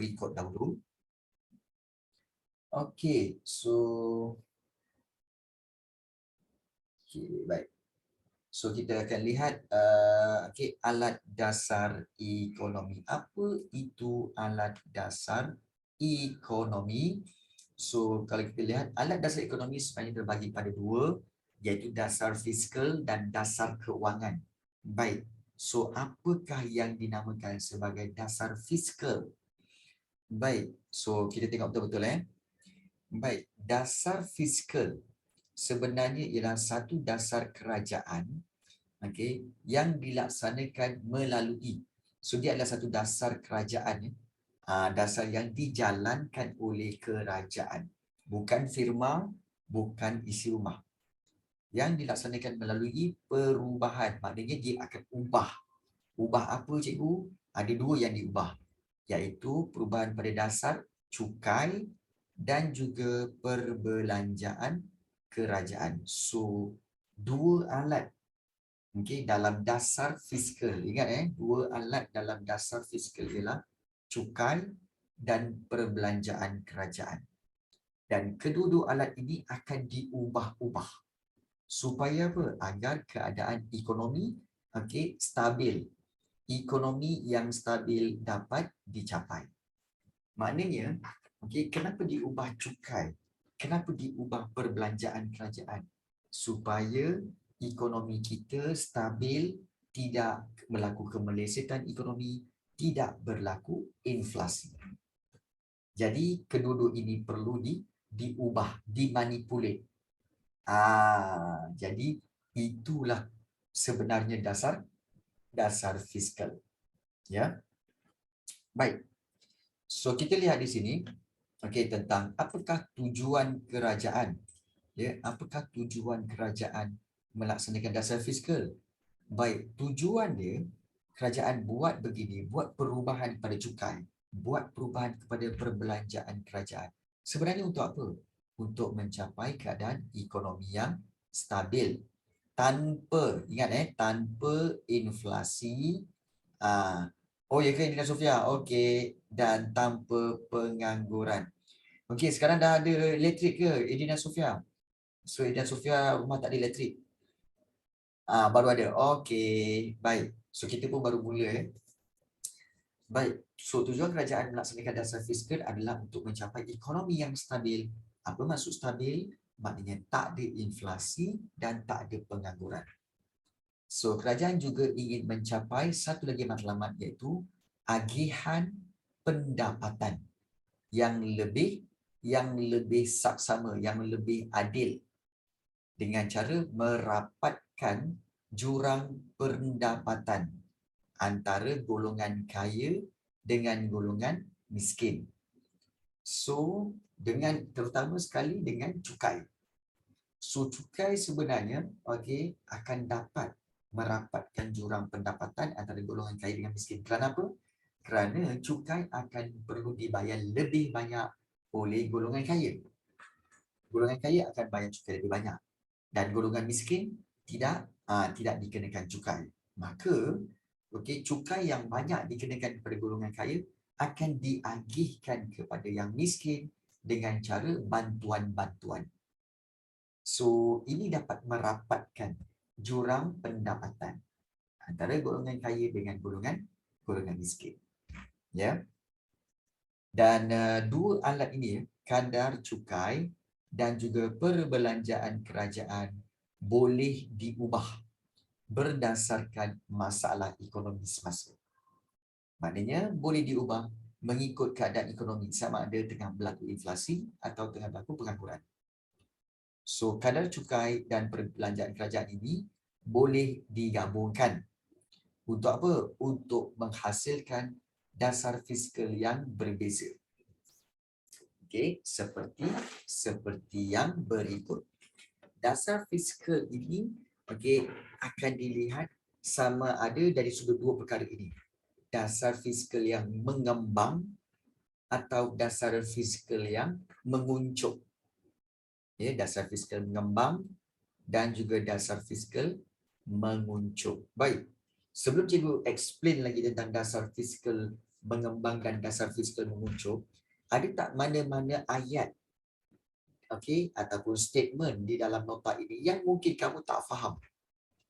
record dahulu. Okey, so baik. So kita akan lihat alat dasar ekonomi. Apa itu alat dasar ekonomi? So kalau kita lihat alat dasar ekonomi sebenarnya terbagi pada dua, iaitu dasar fiskal dan dasar keuangan. Baik. So apakah yang dinamakan sebagai dasar fiskal? Baik. So kita tengok betul-betul Baik, dasar fiskal sebenarnya ialah satu dasar kerajaan yang dilaksanakan melalui. So dia adalah satu dasar kerajaan dasar yang dijalankan oleh kerajaan. Bukan firma, bukan isi rumah. Yang dilaksanakan melalui perubahan. Maknanya dia akan ubah. Ubah apa cikgu? Ada dua yang diubah. Iaitu perubahan pada dasar cukai dan juga perbelanjaan kerajaan. So, dua alat dalam dasar fiskal. Ingat dua alat dalam dasar fiskal ialah cukai dan perbelanjaan kerajaan. Dan kedua-dua alat ini akan diubah-ubah. Supaya apa? Agar keadaan ekonomi stabil. Ekonomi yang stabil dapat dicapai. Maknanya, kenapa diubah cukai? Kenapa diubah perbelanjaan kerajaan? Supaya ekonomi kita stabil, tidak berlaku kemelesetan ekonomi, tidak berlaku inflasi. Jadi, kedua-dua ini perlu diubah, dimanipulate. Jadi, itulah sebenarnya dasar fiskal. Ya. Baik. So kita lihat di sini tentang apakah tujuan kerajaan. Apakah tujuan kerajaan melaksanakan dasar fiskal? Baik, tujuan dia kerajaan buat begini, buat perubahan pada cukai, buat perubahan kepada perbelanjaan kerajaan. Sebenarnya untuk apa? Untuk mencapai keadaan ekonomi yang stabil. Tanpa, ingat tanpa inflasi. Oh ya ke Dina Sofia? Okey, dan tanpa pengangguran. Okey, sekarang dah ada elektrik ke Edina Sofia? So Edina Sofia rumah tak ada elektrik. Baru ada. Okey, baik. So kita pun baru mula Baik. So tujuan kerajaan melaksanakan dasar fiskal adalah untuk mencapai ekonomi yang stabil. Apa maksud stabil? Maknanya tak ada inflasi dan tak ada pengangguran. So, kerajaan juga ingin mencapai satu lagi matlamat iaitu agihan pendapatan yang lebih saksama, yang lebih adil dengan cara merapatkan jurang pendapatan antara golongan kaya dengan golongan miskin. So, terutama sekali dengan cukai. So, cukai sebenarnya akan dapat merapatkan jurang pendapatan antara golongan kaya dengan miskin. Kenapa? Kerana cukai akan perlu dibayar lebih banyak oleh golongan kaya. Golongan kaya akan bayar cukai lebih banyak. Dan golongan miskin tidak dikenakan cukai. Maka, cukai yang banyak dikenakan kepada golongan kaya akan diagihkan kepada yang miskin dengan cara bantuan-bantuan. So, ini dapat merapatkan jurang pendapatan antara golongan kaya dengan golongan miskin. Ya. Dan dua alat ini, kadar cukai dan juga perbelanjaan kerajaan boleh diubah berdasarkan masalah ekonomi semasa. Maknanya boleh diubah mengikut keadaan ekonomi sama ada tengah berlaku inflasi atau tengah berlaku pengangguran. So, kadar cukai dan perbelanjaan kerajaan ini boleh digabungkan. Untuk apa? Untuk menghasilkan dasar fiskal yang berbeza. Seperti yang berikut. Dasar fiskal ini akan dilihat sama ada dari sudut dua perkara ini. Dasar fiskal yang mengembang atau dasar fiskal yang menguncup. Dasar fiskal mengembang dan juga dasar fiskal menguncup. Baik, sebelum cikgu explain lagi tentang dasar fiskal mengembangkan dasar fiskal menguncung, ada tak mana-mana ayat ataupun statement di dalam nota ini yang mungkin kamu tak faham?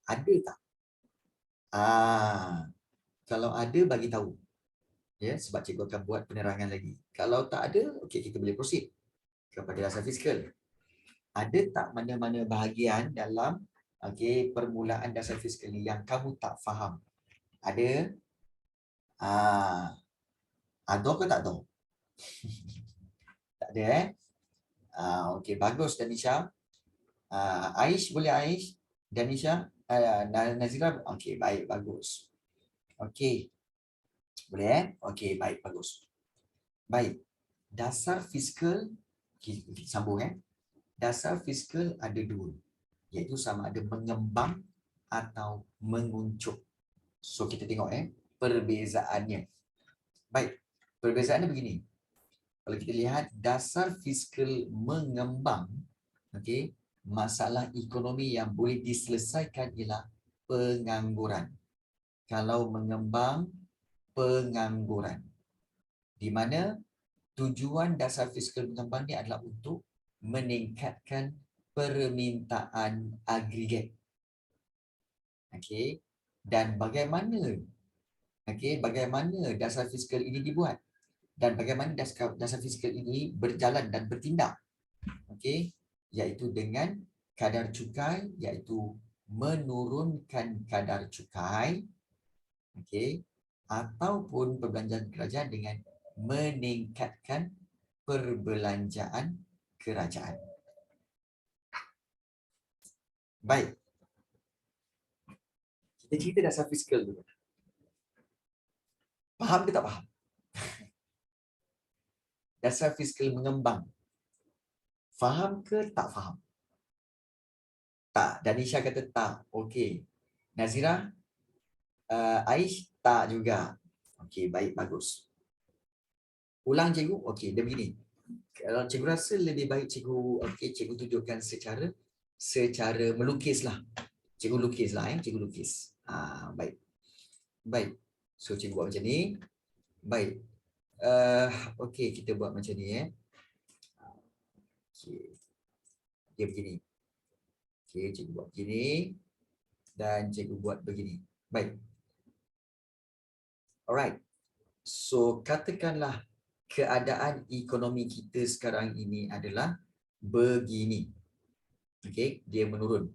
Ada tak? Kalau ada, bagi tahu. Ya, sebab cikgu akan buat penerangan lagi. Kalau tak ada, okey, kita boleh proceed kepada dasar fiskal. Ada tak mana-mana bahagian dalam permulaan dasar fiskal ni yang kamu tak faham? Ada? Ada ke tak tahu? Tak ada okey, bagus Danisha. Aish, boleh Aish? Danisha? Nazira? Okey, baik, bagus. Okey. Boleh okey, baik, bagus. Baik. Dasar fiskal, kita sambung Dasar fiskal ada dua, iaitu sama ada mengembang atau menguncung. So kita tengok perbezaannya. Baik, perbezaannya begini. Kalau kita lihat dasar fiskal mengembang, masalah ekonomi yang boleh diselesaikan ialah pengangguran. Kalau mengembang, pengangguran. Di mana tujuan dasar fiskal mengembang ni adalah untuk meningkatkan permintaan agregat. Dan bagaimana bagaimana dasar fiskal ini dibuat dan bagaimana dasar fiskal ini berjalan dan bertindak, iaitu dengan kadar cukai, iaitu menurunkan kadar cukai, ataupun perbelanjaan kerajaan dengan meningkatkan perbelanjaan kerajaan. Baik. Kita cerita dasar fiskal dulu. Faham ke tak faham? Dasar fiskal mengembang. Faham ke tak faham? Tak. Danisha kata tak. Okey. Nazira? Aish? Tak juga. Okey, baik, bagus. Ulang cikgu? Okey, dia begini. Kalau cikgu rasa lebih baik cikgu tunjukkan secara melukislah. Cikgu lukislah cikgu lukis. Baik. Baik. So cikgu buat macam ni. Baik. Okey, kita buat macam ni Okey. Dia begini. Okey, cikgu buat begini dan cikgu buat begini. Baik. Alright. So katakanlah keadaan ekonomi kita sekarang ini adalah begini. Okey, dia menurun.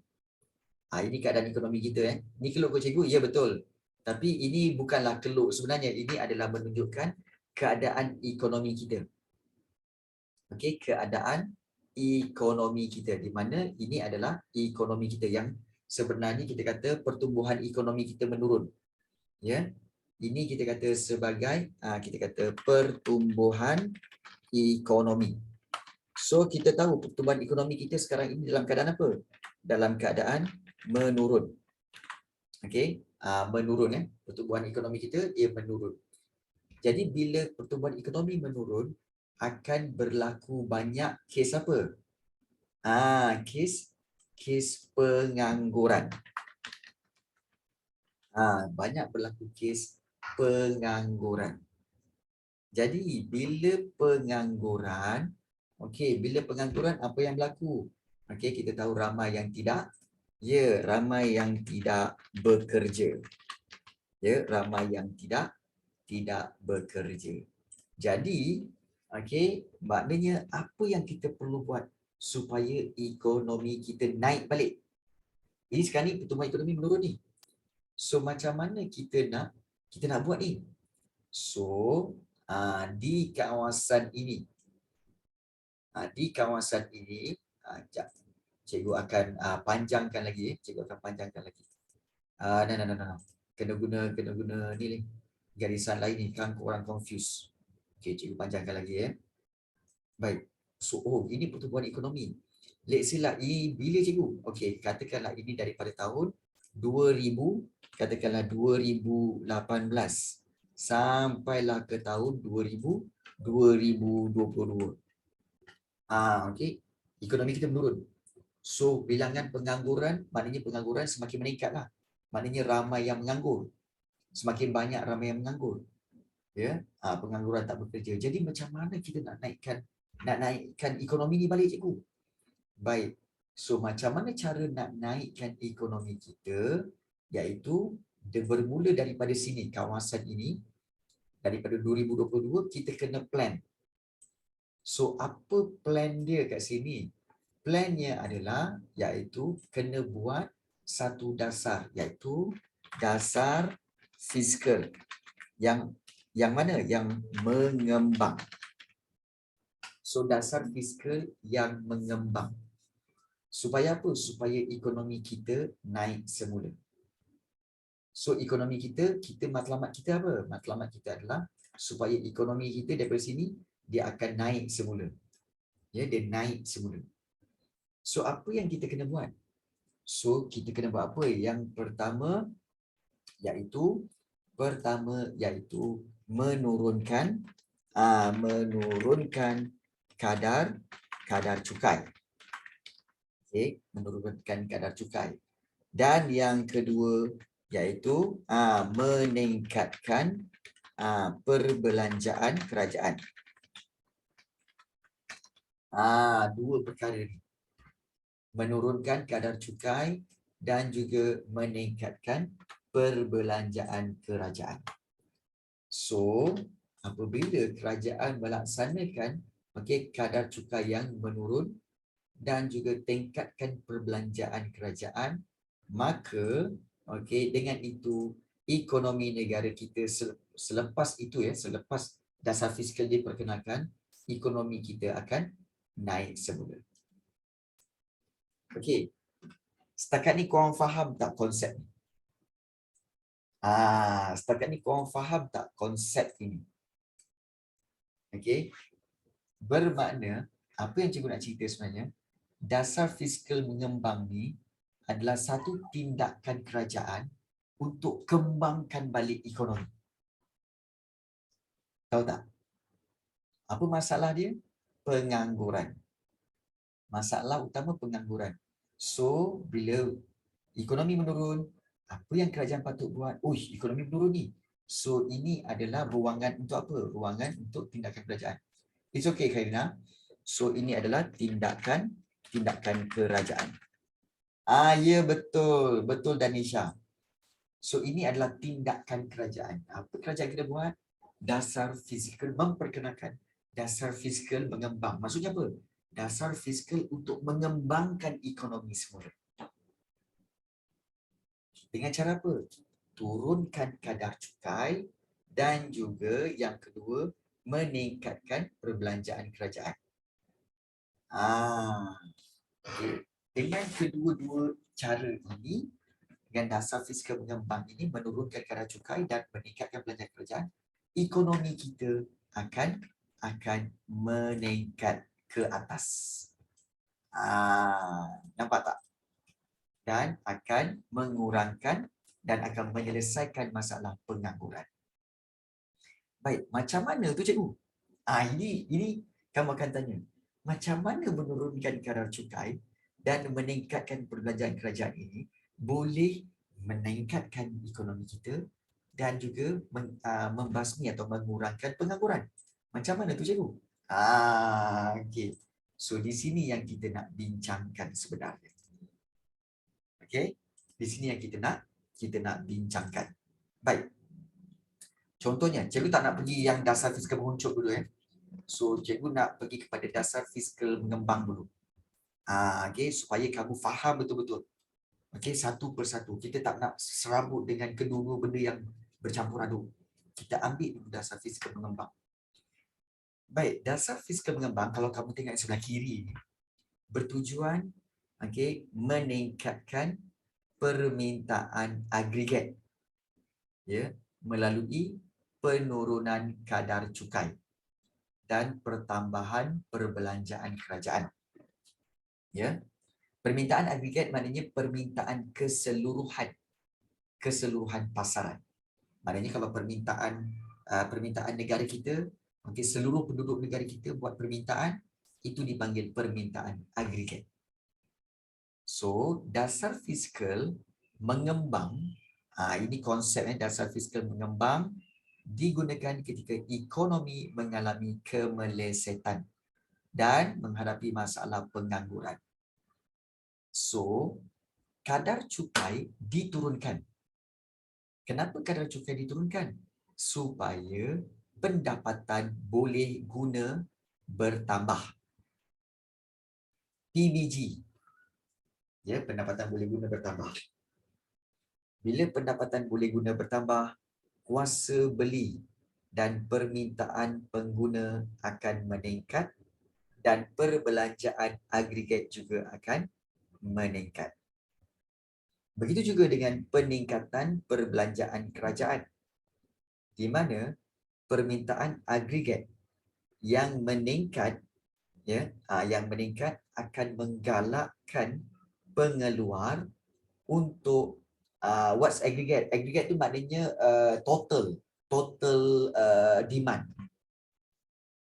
Ini keadaan ekonomi kita Ini keluk ke cikgu? Ya, betul. Tapi ini bukanlah keluk sebenarnya. Ini adalah menunjukkan keadaan ekonomi kita. Okey, keadaan ekonomi kita, di mana ini adalah ekonomi kita yang sebenarnya kita kata pertumbuhan ekonomi kita menurun. Ya. Ini kita kata sebagai pertumbuhan ekonomi. So kita tahu pertumbuhan ekonomi kita sekarang ini dalam keadaan apa? Dalam keadaan menurun. Okey, menurun pertumbuhan ekonomi kita dia menurun. Jadi bila pertumbuhan ekonomi menurun, akan berlaku banyak kes apa? Kes pengangguran. Banyak berlaku kes pengangguran. Jadi bila pengangguran, bila pengangguran apa yang berlaku? Kita tahu ramai yang tidak ramai yang tidak bekerja. Ramai yang tidak bekerja. Jadi, maknanya apa yang kita perlu buat supaya ekonomi kita naik balik? Ini sekarang ni pertumbuhan ekonomi menurun ni. So macam mana kita nak buat ni? So di kawasan ini, sekejap. Cikgu akan panjangkan lagi. Cikgu akan panjangkan lagi. No. Kena guna ni garisan lain ni kan orang confuse. Okey, cikgu panjangkan lagi Baik. So ini pertumbuhan ekonomi. Let's say lah bila cikgu? Okey, katakanlah ini daripada tahun 2018 sampailah ke tahun 2022. Okey. Ekonomi kita menurun. So bilangan pengangguran, maknanya pengangguran semakin meningkatlah. Maknanya ramai yang menganggur. Semakin banyak ramai yang menganggur. Ya, pengangguran tak bekerja. Jadi macam mana kita nak naikkan ekonomi ni balik, cikgu? Baik. So macam mana cara nak naikkan ekonomi kita? Iaitu bermula daripada sini, kawasan ini, daripada 2022 kita kena plan. So apa plan dia kat sini? Plannya adalah iaitu kena buat satu dasar, iaitu dasar fiskal yang mana? Yang mengembang. So dasar fiskal yang mengembang. Supaya apa? Supaya ekonomi kita naik semula. So ekonomi kita matlamat kita apa? Matlamat kita adalah supaya ekonomi kita daripada sini dia akan naik semula. Ya, dia naik semula. So apa yang kita kena buat? So kita kena buat apa? Yang pertama iaitu menurunkan kadar cukai. Okey, menurunkan kadar cukai. Dan yang kedua iaitu meningkatkan perbelanjaan kerajaan. Dua perkara ni. Menurunkan kadar cukai dan juga meningkatkan perbelanjaan kerajaan. So, apabila kerajaan melaksanakan kadar cukai yang menurun dan juga tingkatkan perbelanjaan kerajaan, maka dengan itu ekonomi negara kita selepas dasar fiskal diperkenalkan, ekonomi kita akan naik semula. Okey. Setakat ni korang faham tak konsep ni? Setakat ni korang faham tak konsep ini? Okey. Bermakna apa yang cikgu nak cerita sebenarnya, dasar fiskal mengembang ni adalah satu tindakan kerajaan untuk kembangkan balik ekonomi. Tahu tak? Apa masalah dia? Pengangguran. Masalah utama pengangguran. So, bila ekonomi menurun, apa yang kerajaan patut buat? Ekonomi menurun ni. So, ini adalah ruangan untuk apa? Ruangan untuk tindakan kerajaan. It's okay, Khairina. So, ini adalah tindakan kerajaan. Ya, betul. Betul, Danisha. So, ini adalah tindakan kerajaan. Apa kerajaan kita buat? Dasar fiskal memperkenalkan. Dasar fiskal mengembang. Maksudnya apa? Dasar fiskal untuk mengembangkan ekonomi semula. Dengan cara apa? Turunkan kadar cukai dan juga yang kedua, meningkatkan perbelanjaan kerajaan. Okay. Dengan kedua-dua cara ini, dengan dasar fiskal mengembang ini, menurunkan kadar cukai dan meningkatkan perbelanjaan kerajaan, ekonomi kita akan meningkat ke atas. Nampak tak? Dan akan mengurangkan dan akan menyelesaikan masalah pengangguran. Baik, macam mana tu cikgu? Ini kamu akan tanya. Macam mana menurunkan kadar cukai dan meningkatkan perbelanjaan kerajaan ini boleh meningkatkan ekonomi kita dan juga membasmi atau mengurangkan pengangguran? Macam mana tu cikgu? Okey. So di sini yang kita nak bincangkan sebenarnya. Okey. Di sini yang kita nak bincangkan. Baik. Contohnya, cikgu tak nak pergi yang dasar fiskal menguncup dulu . So, cikgu nak pergi kepada dasar fiskal mengembang dulu. Okay, supaya kamu faham betul-betul. Okay, satu persatu. Kita tak nak serabut dengan kedua-dua benda yang bercampur aduk. Kita ambil dulu dasar fiskal mengembang. Baik, dasar fiskal mengembang, kalau kamu tengok sebelah kiri, bertujuan meningkatkan permintaan agregat melalui penurunan kadar cukai dan pertambahan perbelanjaan kerajaan. Permintaan agregat maknanya permintaan keseluruhan pasaran. Maknanya kalau permintaan negara kita, seluruh penduduk negara kita buat permintaan, itu dipanggil permintaan agregat. So, dasar fiskal mengembang, ini konsepnya dasar fiskal mengembang digunakan ketika ekonomi mengalami kemelesetan dan menghadapi masalah pengangguran. So, kadar cukai diturunkan. Kenapa kadar cukai diturunkan? Supaya pendapatan boleh guna bertambah. PBG. Ya, pendapatan boleh guna bertambah. Bila pendapatan boleh guna bertambah, kuasa beli dan permintaan pengguna akan meningkat dan perbelanjaan agregat juga akan meningkat. Begitu juga dengan peningkatan perbelanjaan kerajaan, di mana permintaan agregat yang meningkat, yang meningkat akan menggalakkan pengeluar untuk what's aggregate? Aggregate tu maknanya total demand.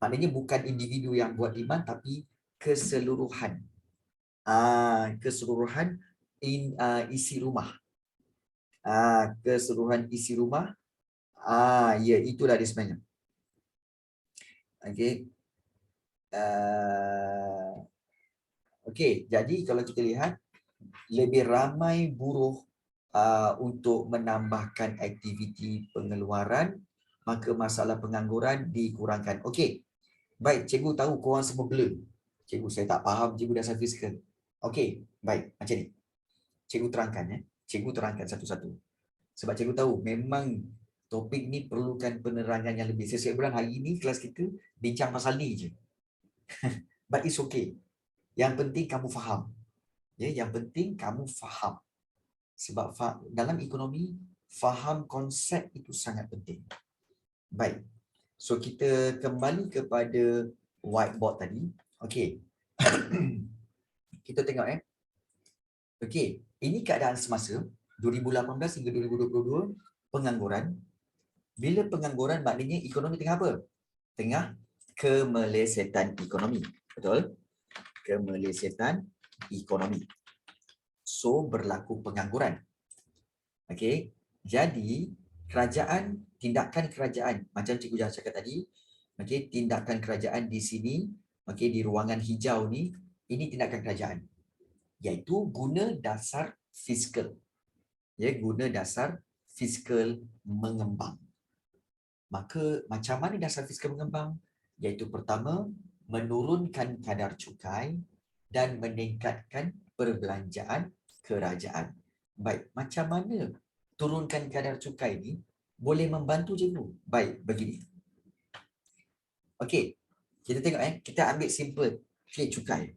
Maknanya bukan individu yang buat demand tapi keseluruhan. Keseluruhan isi rumah. Keseluruhan isi rumah. Ya, itulah dia sebenarnya. Okey. Okey, jadi kalau kita lihat lebih ramai buruh untuk menambahkan aktiviti pengeluaran, maka masalah pengangguran dikurangkan. Okey. Baik, cikgu tahu korang semua blur. Cikgu, saya tak faham cikgu dasar fiskal. Okey, baik, macam ni. Cikgu terangkan Cikgu terangkan satu-satu. Sebab cikgu tahu memang topik ni perlukan penerangan yang lebih. Saya bilang hari ni kelas kita bincang pasal ni je. But it's okay. Yang penting kamu faham. Ya, yang penting kamu faham. Sebab dalam ekonomi, faham konsep itu sangat penting. Baik. So, kita kembali kepada whiteboard tadi. Okey. Kita tengok Okey, ini keadaan semasa 2018 hingga 2022 pengangguran. Bila pengangguran maknanya ekonomi tengah apa? Tengah kemelesetan ekonomi. Betul? Kemelesetan ekonomi. So, berlaku pengangguran. Okey. Jadi, tindakan kerajaan, macam cikgu dah cakap tadi, okey, tindakan kerajaan di sini, okey, di ruangan hijau ni, ini tindakan kerajaan. Iaitu guna dasar fiskal. Ya, guna dasar fiskal mengembang. Maka macam mana dasar fiskal mengembang? Iaitu pertama, menurunkan kadar cukai dan meningkatkan perbelanjaan kerajaan. Baik, macam mana turunkan kadar cukai ni boleh membantu cikgu? Baik, begini. Okey, kita tengok kita ambil simple. Okey, cukai.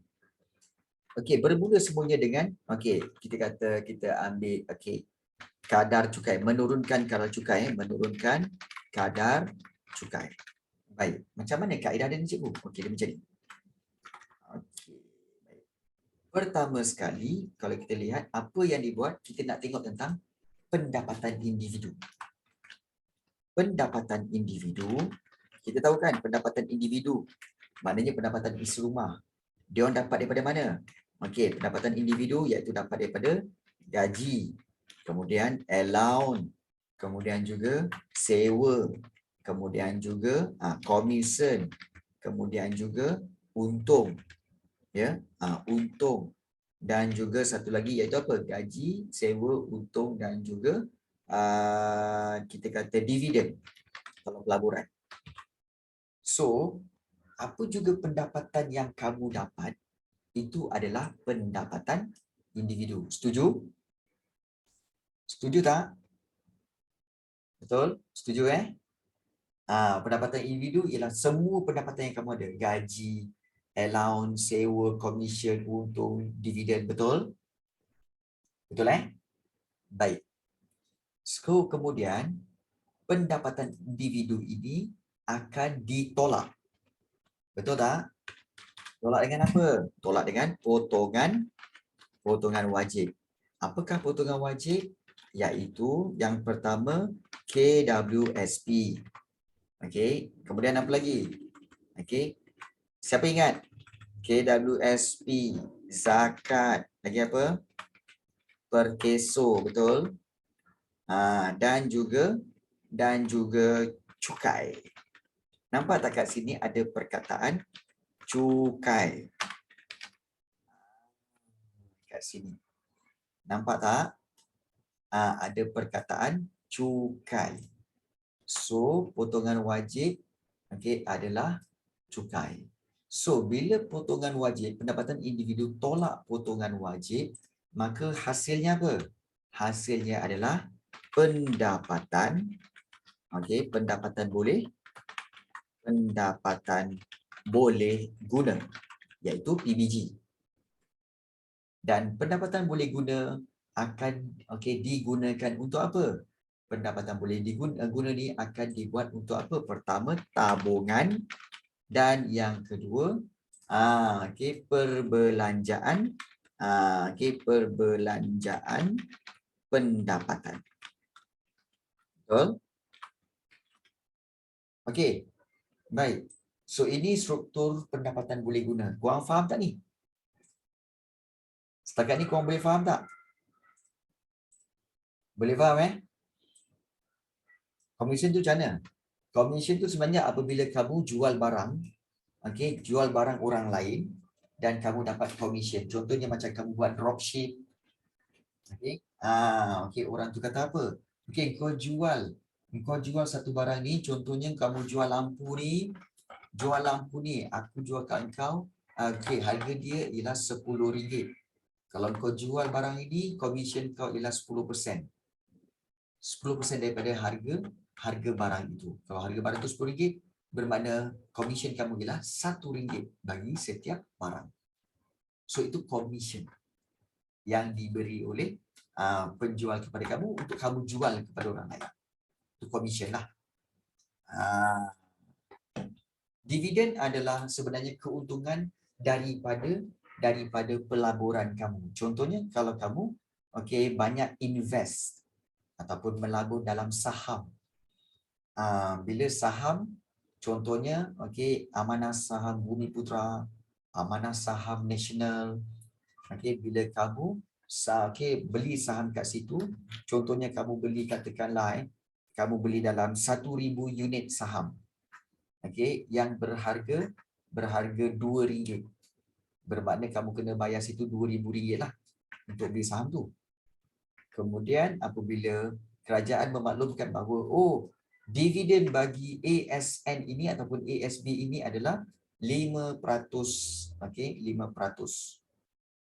Okey, bermula semuanya dengan kita ambil kadar cukai, menurunkan kadar cukai, menurunkan kadar cukai. Baik, macam mana kaedah dia ni cikgu? Okey, dia macam ni. Okey, baik. Pertama sekali, kalau kita lihat apa yang dibuat, kita nak tengok tentang pendapatan individu. Pendapatan individu, kita tahu kan pendapatan individu, maknanya pendapatan isi rumah. Dia orang dapat daripada mana? Okey, pendapatan individu iaitu dapat daripada gaji, kemudian allowance, kemudian juga sewa, kemudian juga komisen, kemudian juga untung. Ya, untung. Dan juga satu lagi iaitu apa? Gaji, sewa, untung dan juga kita kata dividen kalau pelaburan. So, apa juga pendapatan yang kamu dapat itu adalah pendapatan individu. Setuju? Setuju tak? Betul? Setuju pendapatan individu ialah semua pendapatan yang kamu ada. Gaji, allowance, sewa, komisen, untung, dividen. Betul? Betul Baik. So, kemudian pendapatan individu ini akan ditolak. Betul tak? Tolak dengan apa? Tolak dengan potongan wajib. Apakah potongan wajib? Iaitu yang pertama KWSP. Okey, kemudian apa lagi? Okey. Siapa ingat? KWSP, zakat, lagi apa? Perkeso, betul? Dan juga cukai. Nampak tak kat sini ada perkataan cukai. Kat sini. Nampak tak? Ada perkataan cukai. So, potongan wajib adalah cukai. So, bila potongan wajib, pendapatan individu tolak potongan wajib, maka hasilnya apa? Hasilnya adalah pendapatan, pendapatan boleh guna, iaitu PBG. Dan pendapatan boleh guna akan digunakan untuk apa? Pendapatan boleh diguna ni akan dibuat untuk apa? Pertama, tabungan, dan yang kedua perbelanjaan perbelanjaan pendapatan. Betul? Okey. Baik. So ini struktur pendapatan boleh guna. Korang faham tak ni? Setakat ni korang boleh faham tak? Boleh faham Komisen tu macam mana? Komisen tu sebenarnya apabila kamu jual barang, jual barang orang lain dan kamu dapat komisen. Contohnya macam kamu buat dropship. Orang tu kata apa? Kau jual satu barang ni, contohnya kamu jual lampu ni, aku jual kat kau, harga dia ialah RM10. Kalau kau jual barang ini, komisen kau ialah 10%. 10% daripada harga barang itu. Kalau harga barang itu RM10, bermakna komisen kamu ialah RM1 bagi setiap barang. So itu komisen yang diberi oleh penjual kepada kamu untuk kamu jual kepada orang lain. Itu komisen lah. Dividen adalah sebenarnya keuntungan daripada pelaburan kamu. Contohnya kalau kamu banyak invest ataupun melabur dalam saham. Bila saham, contohnya Amanah Saham Bumiputera, Amanah Saham Nasional. Bila kamu beli saham kat situ, contohnya kamu beli katakanlah kamu beli dalam 1,000 unit saham. Yang berharga RM2. Bermakna kamu kena bayar situ RM2,000 lah untuk beli saham tu. Kemudian apabila kerajaan memaklumkan bahawa dividen bagi ASN ini ataupun ASB ini adalah 5%. 5%.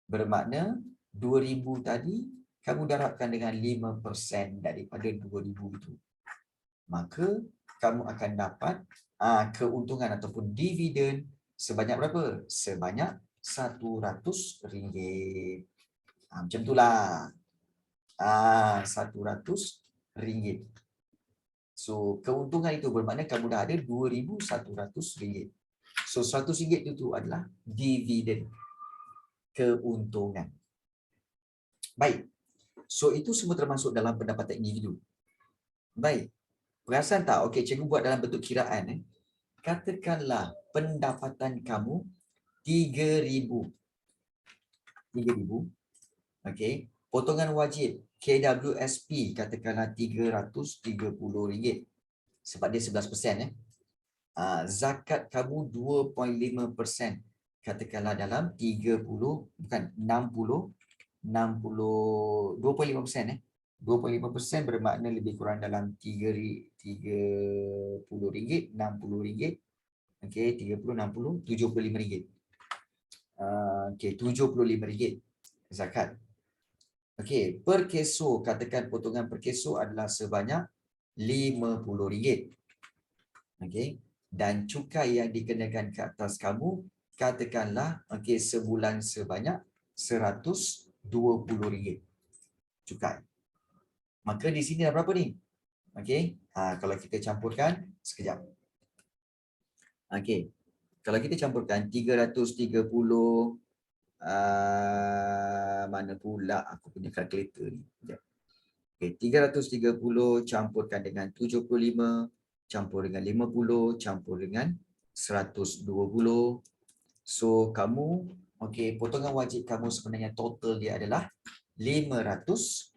Bermakna 2,000 tadi kamu darabkan dengan 5% daripada 2,000 itu. Maka kamu akan dapat keuntungan ataupun dividen sebanyak berapa? Sebanyak RM100. Macam itulah. RM100. So keuntungan itu bermakna kamu dah ada RM2,100. So RM100 itu adalah dividen, keuntungan. Baik. So itu semua termasuk dalam pendapatan individu. Baik. Perasan tak? Cikgu buat dalam bentuk kiraan. Katakanlah pendapatan kamu RM3,000. Potongan wajib KWSP katakanlah RM330. Sebab dia 11%. Zakat kamu 2.5%. Katakanlah dalam 2.5%. 2.5% bermakna lebih kurang dalam RM30, RM60. 30, 60, RM75. RM75 zakat. Per keso, katakan potongan per keso adalah sebanyak RM50. Dan cukai yang dikenakan ke atas kamu, katakanlah sebulan sebanyak RM120. Cukai. Maka di sini dah berapa ni? Kalau kita campurkan sekejap. Kalau kita campurkan 330, mana pula aku punya kalkulator ni. 330 campurkan dengan 75, campur dengan 50, campur dengan 120. So kamu, potongan wajib kamu sebenarnya total dia adalah 550.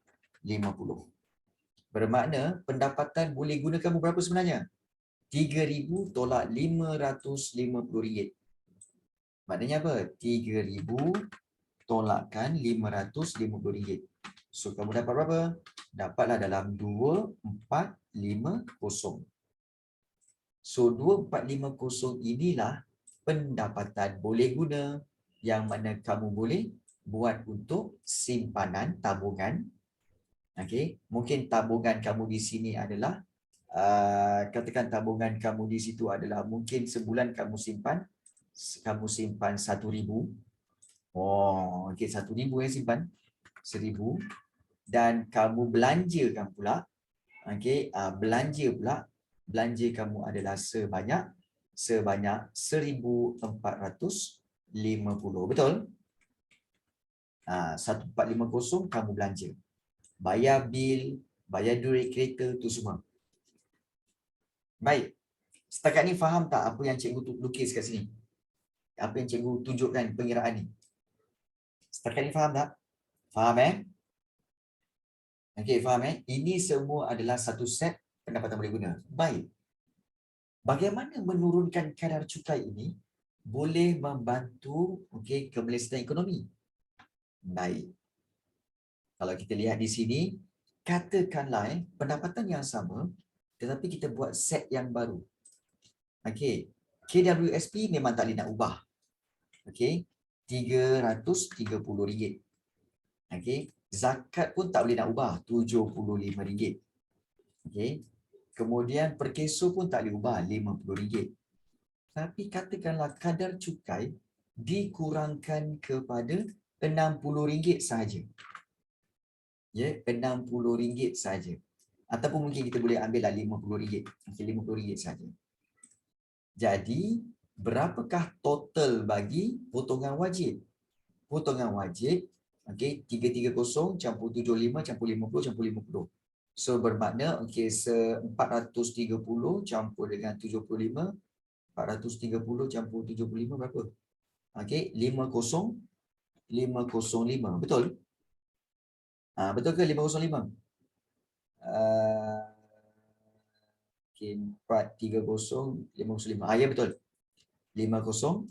Bermakna pendapatan boleh guna kamu berapa sebenarnya? 3,000 tolak RM550. Maknanya apa? 3,000 tolakkan RM550. So, kamu dapat berapa? Dapatlah dalam 2450. So, 2450 inilah pendapatan boleh guna yang mana kamu boleh buat untuk simpanan tabungan. Okey, mungkin tabungan kamu di sini adalah katakan tabungan kamu di situ adalah mungkin sebulan kamu simpan RM1,000. Oh, okey, RM1,000 yang simpan RM1,000 dan kamu belanjakan pula. Okey, belanja kamu adalah sebanyak RM1,450. Betul? 1,450 kamu belanja. Bayar bil, bayar duit kereta tu semua. Baik. Setakat ni faham tak apa yang cikgu lukis kat sini? Apa yang cikgu tunjukkan pengiraan ni? Setakat ni faham tak? Faham Okey, faham Ini semua adalah satu set pendapatan boleh guna. Baik. Bagaimana menurunkan kadar cukai ini boleh membantu kemelestarian ekonomi? Baik. Kalau kita lihat di sini, katakanlah pendapatan yang sama tetapi kita buat set yang baru. Okey. KWSP memang tak boleh nak ubah. Okey. RM330. Okey. Zakat pun tak boleh nak ubah, RM75. Okey. Kemudian perkeso pun tak boleh ubah, RM50. Tapi katakanlah kadar cukai dikurangkan kepada RM60 sahaja. Ya, RM60 sahaja. Ataupun mungkin kita boleh ambillah RM50. Okey, RM50 sahaja. Jadi, berapakah total bagi potongan wajib? Potongan wajib, okey, 330 campur 75 campur 50 campur 50. So, bermakna, okey, 430 campur dengan 75, 430 campur 75 berapa? Okey, 505. Betul? Betul ke 505? Okey, 430 505. Ya, betul. 505.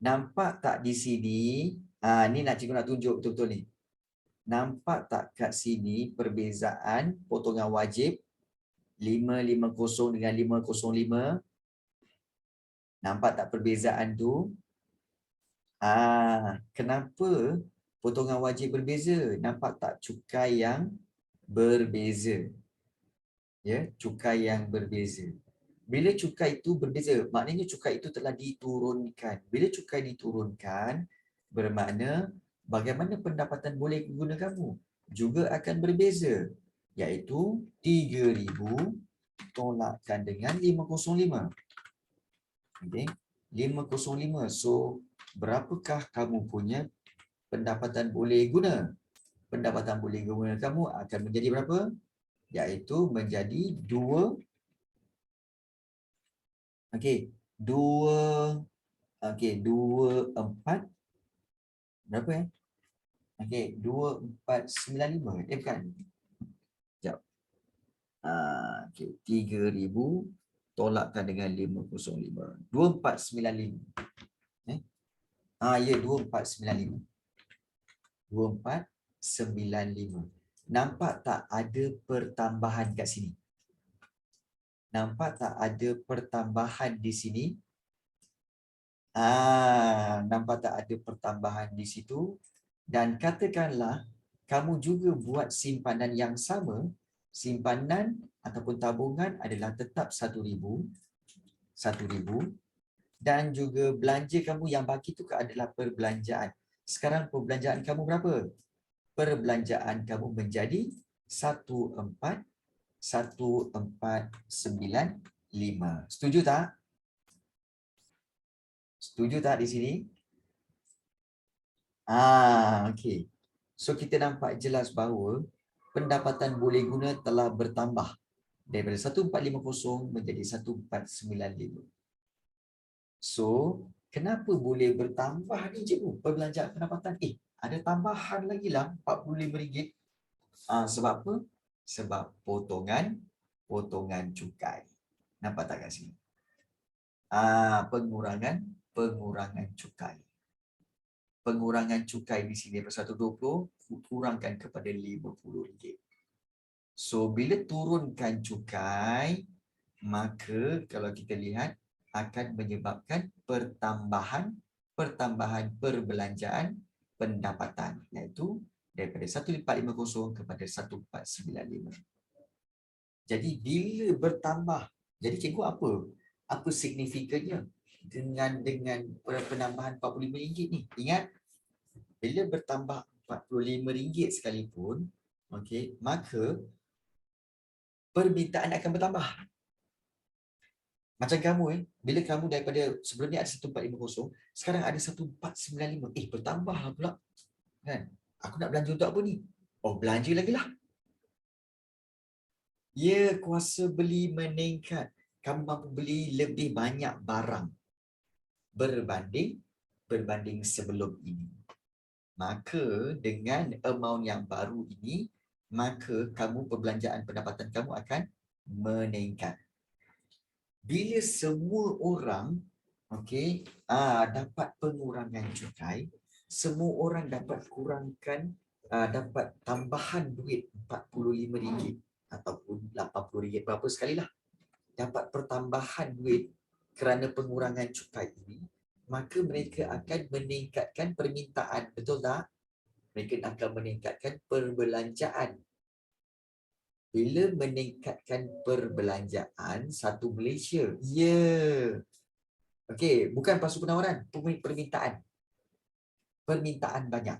Nampak tak di sini? Ni nak cikgu nak tunjuk betul-betul ni. Nampak tak kat sini perbezaan potongan wajib 550 dengan 505? Nampak tak perbezaan tu? Kenapa potongan wajib berbeza? Nampak tak cukai yang berbeza? Ya, cukai yang berbeza. Bila cukai itu berbeza, maknanya cukai itu telah diturunkan. Bila cukai diturunkan, bermakna bagaimana pendapatan boleh guna kamu juga akan berbeza. Iaitu 3,000 tolakkan dengan 505. Okay. 505. So, berapakah kamu punya pendapatan boleh guna? Pendapatan boleh guna kamu akan menjadi berapa? Iaitu menjadi 2. Okey, 24. Berapa Okey, 2495. Bukan. Sekejap. Okey, 3,000 tolakkan dengan 505. 2495. Ya, 2495. 2495. Nampak tak ada pertambahan kat sini? Nampak tak ada pertambahan di sini? Nampak tak ada pertambahan di situ? Dan katakanlah kamu juga buat simpanan yang sama, simpanan ataupun tabungan adalah tetap 1,000 dan juga belanja kamu yang baki itu adalah perbelanjaan. Sekarang perbelanjaan kamu berapa? Perbelanjaan kamu menjadi 1495. Setuju tak? Setuju tak di sini? Okey. So kita nampak jelas bahawa pendapatan boleh guna telah bertambah daripada 1450 menjadi 1495. So, kenapa boleh bertambah ni cikgu perbelanjaan pendapatan? Ada tambahan lagi lah RM45. Sebab apa? Sebab potongan potongan cukai. Nampak tak kat sini? Pengurangan cukai. Pengurangan cukai di sini daripada 120 kurangkan kepada RM50. So bila turunkan cukai, maka kalau kita lihat akan menyebabkan pertambahan perbelanjaan pendapatan, iaitu daripada 1450 kepada 1495. Jadi bila bertambah, jadi cikgu apa signifikannya dengan penambahan RM45 ni? Ingat, bila bertambah RM45 sekalipun, okey, maka permintaan akan bertambah. Macam kamu bila kamu daripada sebelum ni ada 1450, sekarang ada 1495. Bertambah lah pula. Kan? Aku nak belanja untuk apa ni? Oh, belanja lagi lah. Ya, kuasa beli meningkat. Kamu mampu beli lebih banyak barang berbanding sebelum ini. Maka dengan amount yang baru ini, maka kamu perbelanjaan pendapatan kamu akan meningkat. Bila semua orang dapat pengurangan cukai, semua orang dapat dapat tambahan duit RM45 ataupun RM80 berapa sekali lah, dapat pertambahan duit kerana pengurangan cukai ini, maka mereka akan meningkatkan permintaan, betul tak? Mereka akan meningkatkan perbelanjaan. Bila meningkatkan perbelanjaan satu Malaysia, okey, bukan pasu penawaran, permintaan banyak.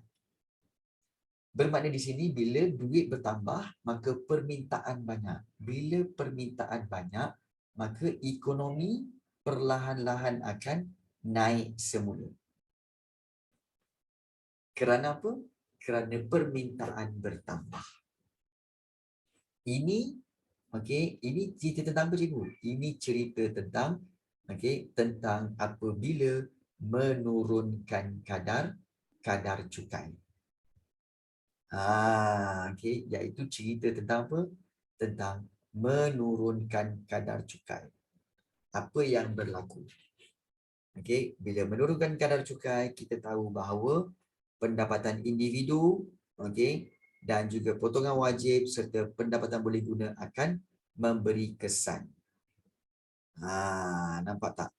Bermakna di sini bila duit bertambah, maka permintaan banyak. Bila permintaan banyak, maka ekonomi perlahan-lahan akan naik semula. Kerana apa? Kerana permintaan bertambah. Ini cerita tentang apa, cikgu? Ini cerita tentang tentang apabila menurunkan kadar cukai. Iaitu cerita tentang apa? Tentang menurunkan kadar cukai. Apa yang berlaku? Bila menurunkan kadar cukai, kita tahu bahawa pendapatan individu, dan juga potongan wajib serta pendapatan boleh guna akan memberi kesan. Nampak tak?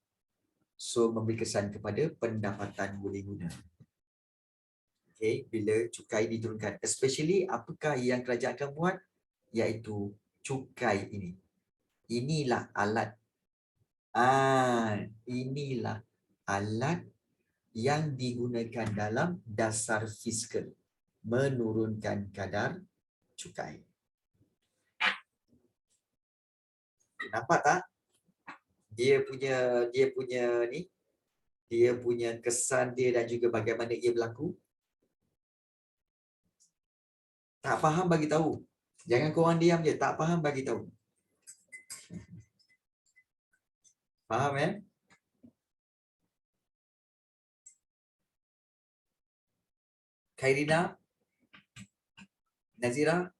So, memberi kesan kepada pendapatan boleh guna. Bila cukai diturunkan, especially apakah yang kerajaan akan buat, iaitu cukai ini. Inilah alat yang digunakan dalam dasar fiskal, menurunkan kadar cukai. Nampak tak? Dia punya kesan dia dan juga bagaimana ia berlaku. Tak faham bagi tahu. Jangan korang diam je, tak faham bagi tahu. Faham Khairina, Nazira,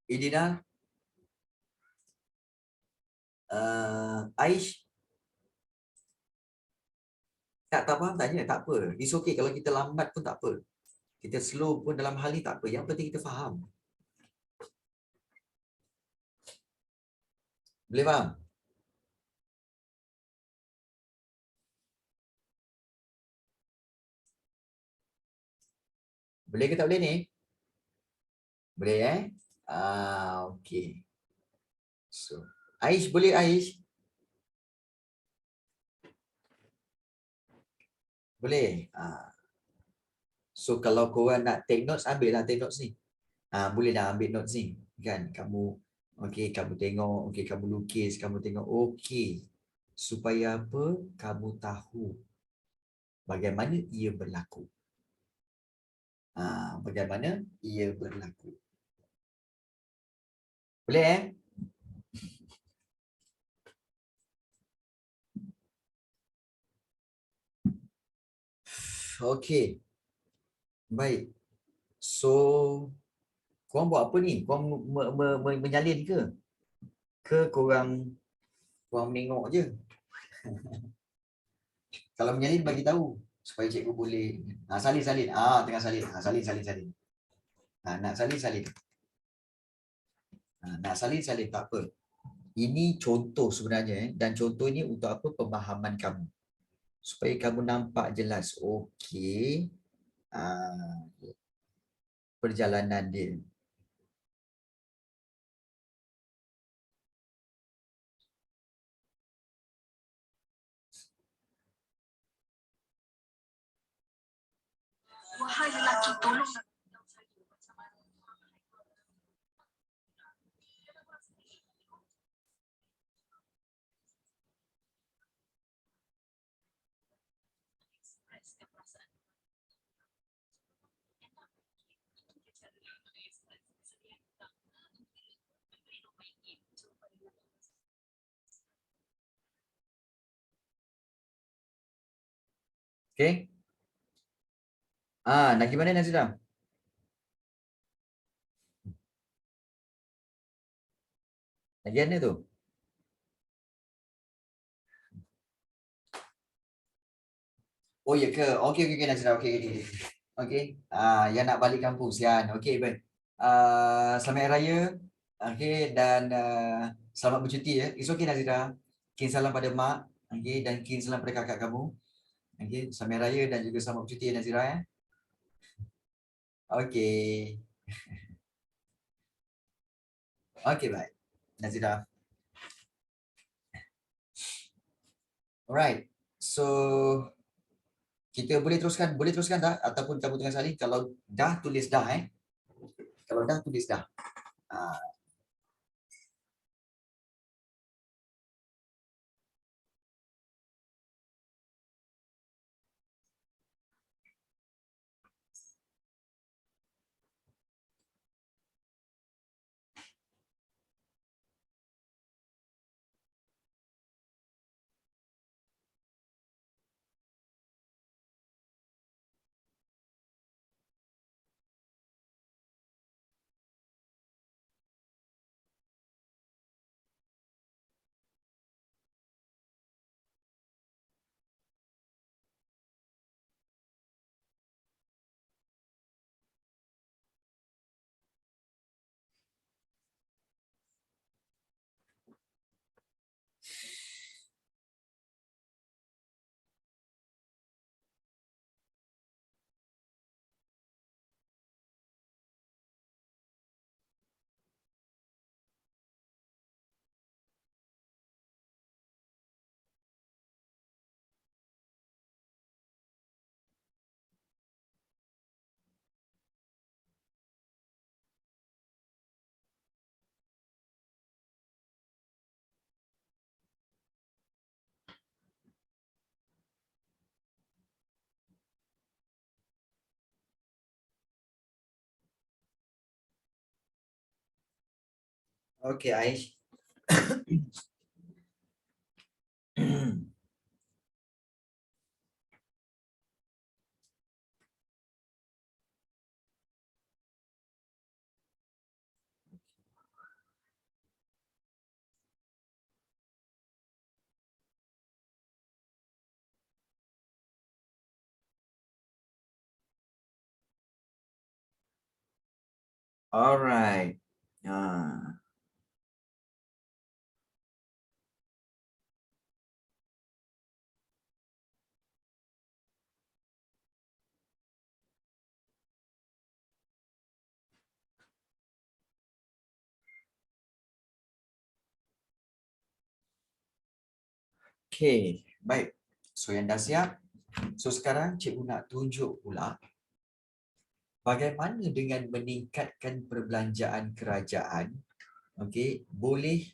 Idina, Aish. Tak faham tanya, tak apa. It's okay kalau kita lambat pun tak apa. Kita slow pun dalam hal ni tak apa. Yang penting kita faham. Boleh faham? Boleh ke tak boleh ni? Boleh okey. So, Aish boleh Aish? Boleh. So kalau korang nak take notes, ambillah take notes ni. Boleh dah ambil notes ni. Kan kamu kamu tengok, kamu lukis, kamu tengok supaya apa? Kamu tahu bagaimana ia berlaku. Bagaimana ia berlaku. Boleh Okey. Baik. So Korang buat apa ni? Korang menyalin ke? Ke korang menengok je? Kalau menyalin bagi tahu supaya cikgu boleh. Salin. Tengah salin. Salin. Nak salin. Nak salin tak apa. Ini contoh sebenarnya dan contoh ini untuk apa? Pemahaman kamu. Supaya kamu nampak jelas. Okey. Perjalanan dia. Wahai lelaki, tolong. Okey. Nak pergi mana Nazira? Lagi mana tu? Oh ya ke? Okey Nazira. Okey. Yang nak balik kampung sian. Okey baik. Selamat Hari Raya. Okey dan selamat bercuti ya. It's okay Nazira. Kin salam pada mak. Okey dan kin salam pada kakak kamu. Okey, selamat Hari Raya dan juga selamat bercuti ya Nazira ya. Okey. Okey baik. Nazira. Alright. So kita boleh teruskan tak? Ataupun kamu tengah salin? Kalau dah tulis dah Kalau dah tulis dah. Okey Aish. Alright. Okey, baik. So yang dah siap. So sekarang cikgu nak tunjuk pula bagaimana dengan meningkatkan perbelanjaan kerajaan, okey, boleh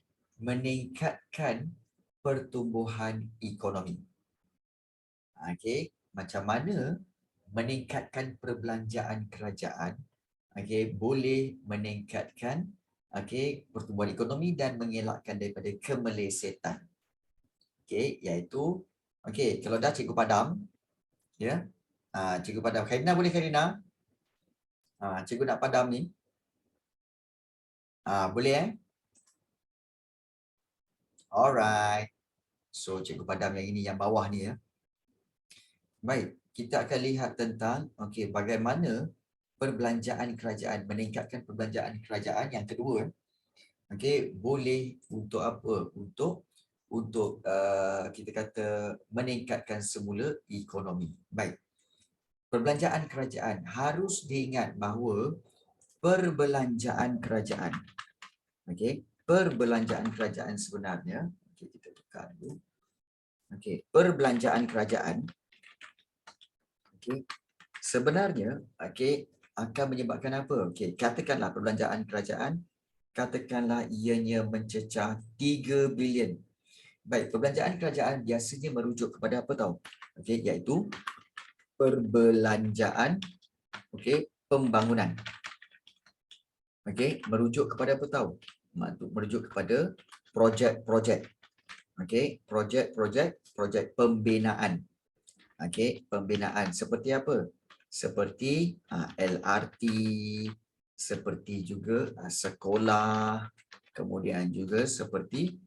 meningkatkan pertumbuhan ekonomi. Okey, macam mana meningkatkan perbelanjaan kerajaan, okey, boleh meningkatkan pertumbuhan ekonomi dan mengelakkan daripada kemelesetan. Okey, iaitu kalau dah cikgu padam ya. Cikgu padam. Karina boleh Karina? Cikgu nak padam ni. Boleh Alright. So Cikgu Padam yang ini, yang bawah ni ya. Baik, kita akan lihat tentang bagaimana perbelanjaan kerajaan, meningkatkan perbelanjaan kerajaan. Yang kedua, boleh untuk apa? Untuk kita kata meningkatkan semula ekonomi. Baik. Perbelanjaan kerajaan, harus diingat bahawa perbelanjaan kerajaan, perbelanjaan kerajaan sebenarnya, kita tukar dulu. Perbelanjaan kerajaan sebenarnya akan menyebabkan apa? Katakanlah perbelanjaan kerajaan, katakanlah ianya mencecah 3 bilion. Baik, perbelanjaan kerajaan biasanya merujuk kepada apa tahu? Iaitu perbelanjaan pembangunan. Merujuk kepada apa tahu? Merujuk kepada projek-projek. Projek pembinaan. Pembinaan seperti apa? Seperti LRT, seperti juga sekolah, kemudian juga seperti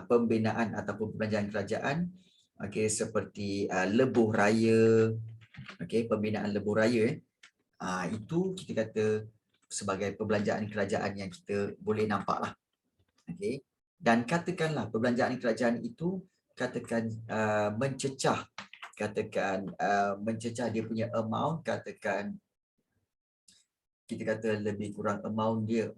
pembinaan ataupun perbelanjaan kerajaan, seperti lebuh raya, pembinaan lebuh raya, itu kita kata sebagai perbelanjaan kerajaan yang kita boleh nampaklah. Dan katakanlah perbelanjaan kerajaan itu mencecah, mencecah dia punya amount, kita kata lebih kurang amount dia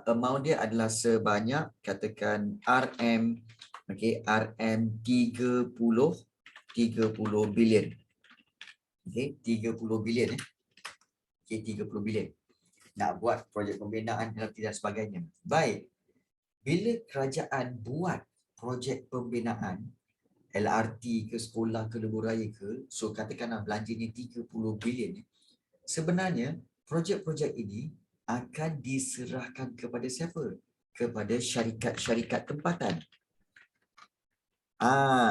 amount dia adalah sebanyak RM RM 30 bilion. 30 bilion 30 bilion nak buat projek pembinaan dan sebagainya. Baik, bila kerajaan buat projek pembinaan LRT ke sekolah ke lebuh raya ke, so katakanlah belanjanya 30 bilion, sebenarnya projek-projek ini akan diserahkan kepada siapa? Kepada syarikat-syarikat tempatan.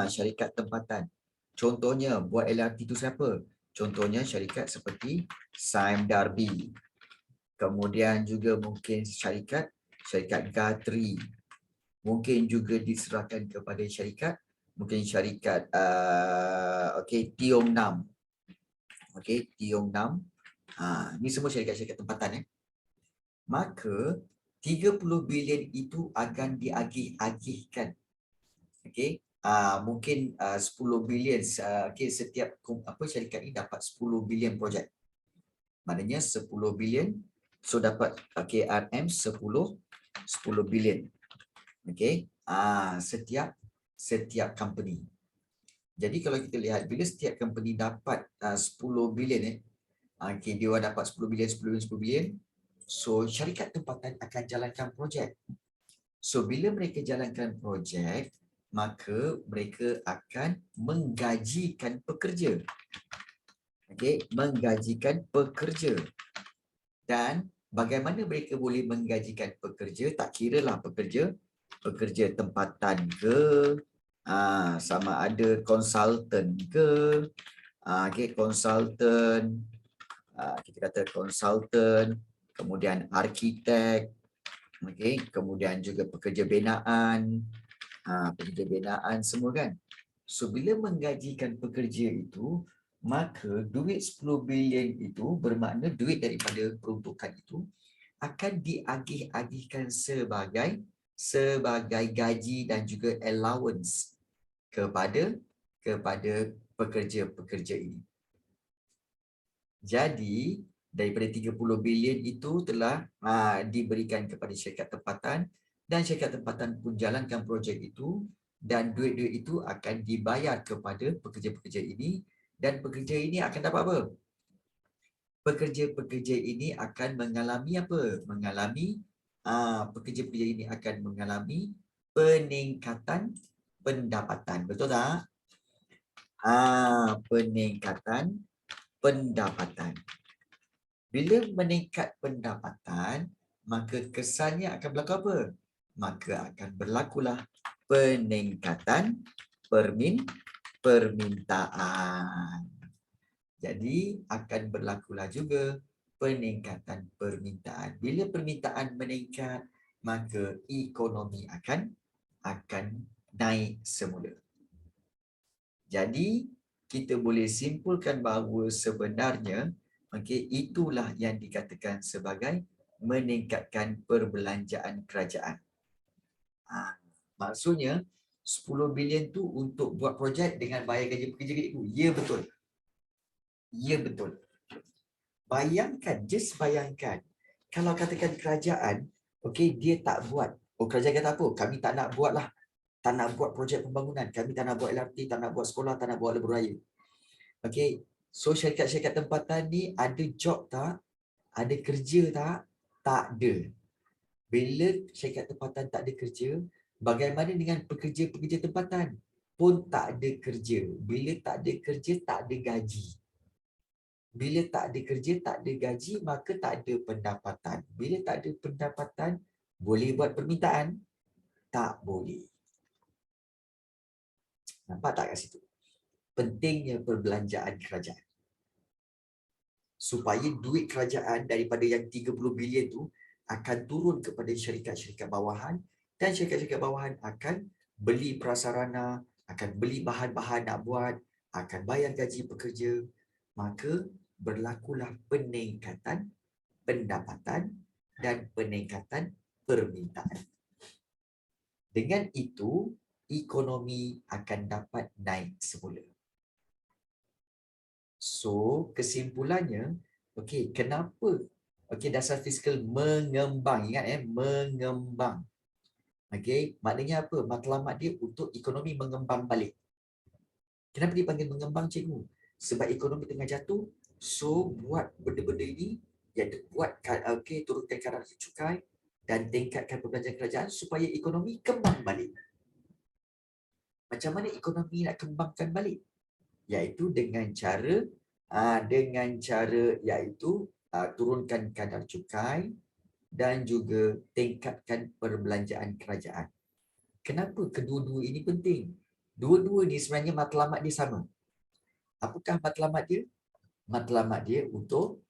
Syarikat tempatan. Contohnya buat LRT itu siapa? Contohnya syarikat seperti Sime Darby. Kemudian juga mungkin syarikat Guthrie. Mungkin juga diserahkan kepada syarikat Tiong Nam. Tiong Nam. Ini semua syarikat-syarikat tempatan. Maka 30 bilion itu akan diagih-agihkan. Mungkin 10 bilion setiap syarikat ini dapat 10 bilion projek. Maknanya 10 bilion, so dapat RM 10 bilion. Setiap company. Jadi kalau kita lihat bila setiap company dapat 10 bilion dia dapat 10 bilion, so syarikat tempatan akan jalankan projek. So bila mereka jalankan projek, maka mereka akan menggajikan pekerja. Menggajikan pekerja. Dan bagaimana mereka boleh menggajikan pekerja? Tak kiralah pekerja tempatan ke, sama ada konsultan ke, konsultan, kita kata konsultan, kemudian arkitek, kemudian juga pekerja binaan, semua kan. So bila menggajikan pekerja itu, maka duit 10 bilion itu bermakna duit daripada peruntukan itu akan diagih-agihkan sebagai gaji dan juga allowance kepada pekerja-pekerja ini. Jadi daripada 30 bilion itu telah diberikan kepada syarikat tempatan, dan syarikat tempatan pun jalankan projek itu, dan duit-duit itu akan dibayar kepada pekerja-pekerja ini, dan pekerja ini akan dapat apa? Pekerja-pekerja ini akan mengalami apa? Pekerja-pekerja ini akan mengalami peningkatan pendapatan. Betul tak? Peningkatan pendapatan. Bila meningkat pendapatan, maka kesannya akan berlaku apa? Maka akan berlakulah peningkatan permintaan. Jadi akan berlakulah juga peningkatan permintaan. Bila permintaan meningkat, maka ekonomi akan naik semula. Jadi, kita boleh simpulkan bahawa sebenarnya itulah yang dikatakan sebagai meningkatkan perbelanjaan kerajaan. Maksudnya 10 bilion tu untuk buat projek dengan bayar gaji pekerja itu. Ya, betul. Ya, betul. Bayangkan, just bayangkan. Kalau katakan kerajaan, dia tak buat. Kerajaan kata apa? Kami tak nak buat lah. Tak nak buat projek pembangunan. Kami tak nak buat LRT, tak nak buat sekolah, tak nak buat lebuh raya. So syarikat-syarikat tempatan ni ada job tak? Ada kerja tak? Tak ada. Bila syarikat tempatan tak ada kerja, bagaimana dengan pekerja-pekerja tempatan? Pun tak ada kerja. Bila tak ada kerja, tak ada gaji. Bila tak ada kerja, tak ada gaji, maka tak ada pendapatan. Bila tak ada pendapatan, boleh buat permintaan? Tak boleh. Nampak tak kat situ? Pentingnya perbelanjaan kerajaan. Supaya duit kerajaan daripada yang 30 bilion tu akan turun kepada syarikat-syarikat bawahan, dan syarikat-syarikat bawahan akan beli prasarana, akan beli bahan-bahan nak buat, akan bayar gaji pekerja, maka berlakulah peningkatan pendapatan dan peningkatan permintaan. Dengan itu, ekonomi akan dapat naik semula. So, kesimpulannya, kenapa dasar fiskal mengembang? Ingat mengembang. Maknanya apa? Matlamat dia untuk ekonomi mengembang balik. Kenapa dipanggil mengembang, cikgu? Sebab ekonomi tengah jatuh, so buat benda-benda ini, iaitu buat turunkan kadar cukai dan tingkatkan perbelanjaan kerajaan supaya ekonomi kembang balik. Macam mana ekonomi nak kembangkan balik? Iaitu dengan cara iaitu turunkan kadar cukai dan juga tingkatkan perbelanjaan kerajaan. Kenapa kedua-dua ini penting? Dua-dua ni sebenarnya matlamat dia sama. Apakah matlamat dia? Matlamat dia untuk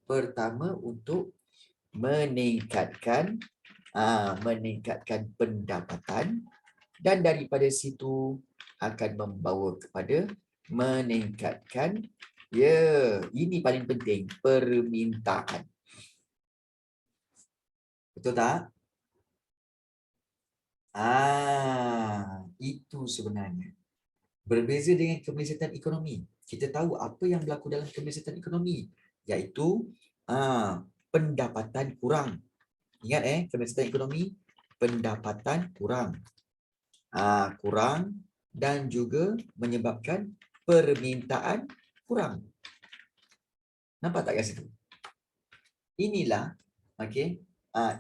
pertama untuk meningkatkan pendapatan, dan daripada situ akan membawa kepada meningkatkan, ini paling penting, permintaan. Betul tak? Itu sebenarnya. Berbeza dengan kemelesetan ekonomi. Kita tahu apa yang berlaku dalam kemelesetan ekonomi, iaitu pendapatan kurang. Ingat kemelesetan ekonomi, pendapatan kurang. Kurang dan juga menyebabkan permintaan kurang. Nampak tak kat situ? Inilah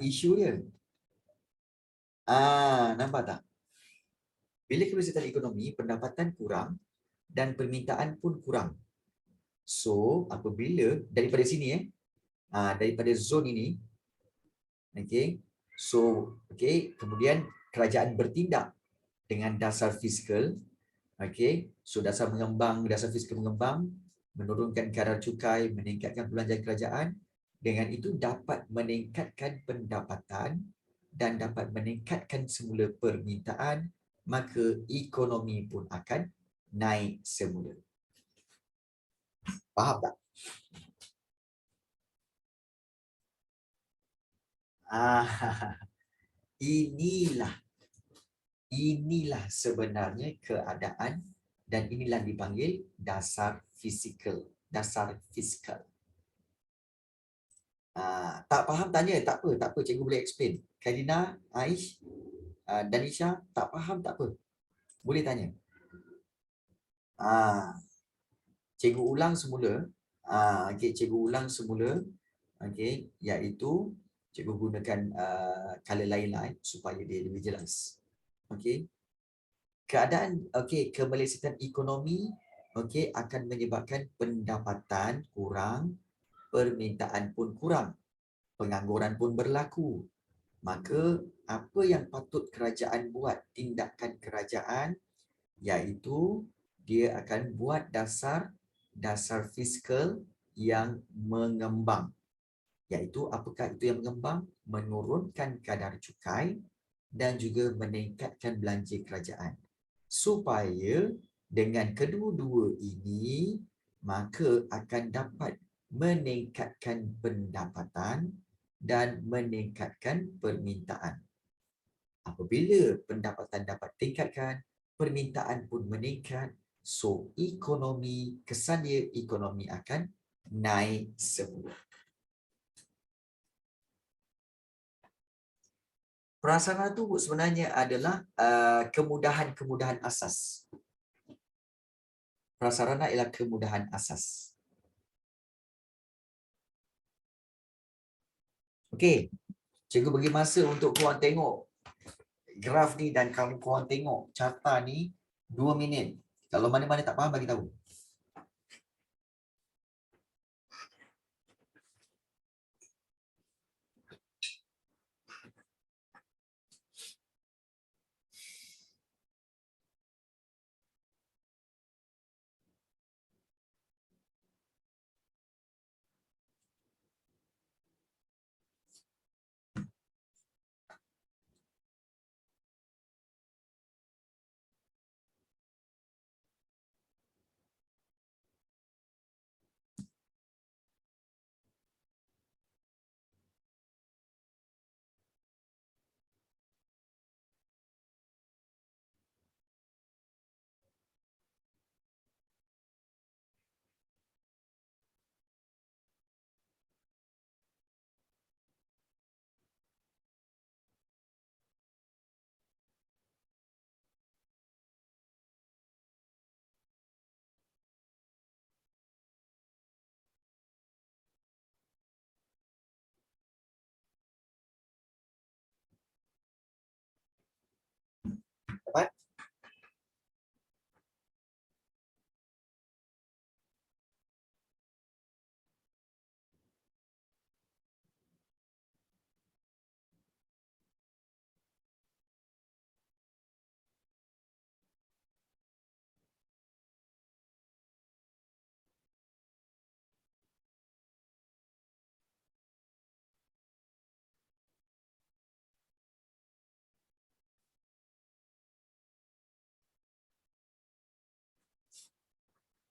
isu dia. Nampak tak? Bila kemelesetan ekonomi, pendapatan kurang dan permintaan pun kurang. So, apabila daripada sini daripada zon ini, so kemudian kerajaan bertindak dengan dasar fiskal, so dasar fiskal mengembang, menurunkan kadar cukai, meningkatkan perbelanjaan kerajaan. Dengan itu dapat meningkatkan pendapatan dan dapat meningkatkan semula permintaan, maka ekonomi pun akan naik semula. Faham tak? Inilah sebenarnya keadaan, dan inilah dipanggil dasar fiskal. Dasar fiskal. Tak faham tanya, tak apa, cikgu boleh explain. Karina, Aish, Danisha, tak faham tak apa, boleh tanya. Cikgu ulang semula. Cikgu ulang semula. Iaitu cikgu gunakan color lain-lain supaya dia lebih jelas. Keadaan kemelesetan ekonomi akan menyebabkan pendapatan kurang, permintaan pun kurang, pengangguran pun berlaku. Maka apa yang patut kerajaan buat? Tindakan kerajaan iaitu dia akan buat dasar fiskal yang mengembang. Iaitu apakah itu yang mengembang? Menurunkan kadar cukai dan juga meningkatkan belanja kerajaan. Supaya dengan kedua-dua ini, maka akan dapat meningkatkan pendapatan dan meningkatkan permintaan. Apabila pendapatan dapat tingkatkan, permintaan pun meningkat, so ekonomi, kesan dia ekonomi akan naik semula. Prasarana itu sebenarnya adalah kemudahan-kemudahan asas. Prasarana ialah kemudahan asas. Okey, cikgu bagi masa untuk korang tengok graf ni dan kamu korang tengok carta ni 2 minit. Kalau mana-mana tak faham bagi tahu. Dapat?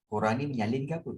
Korang ni menyalin ke apa?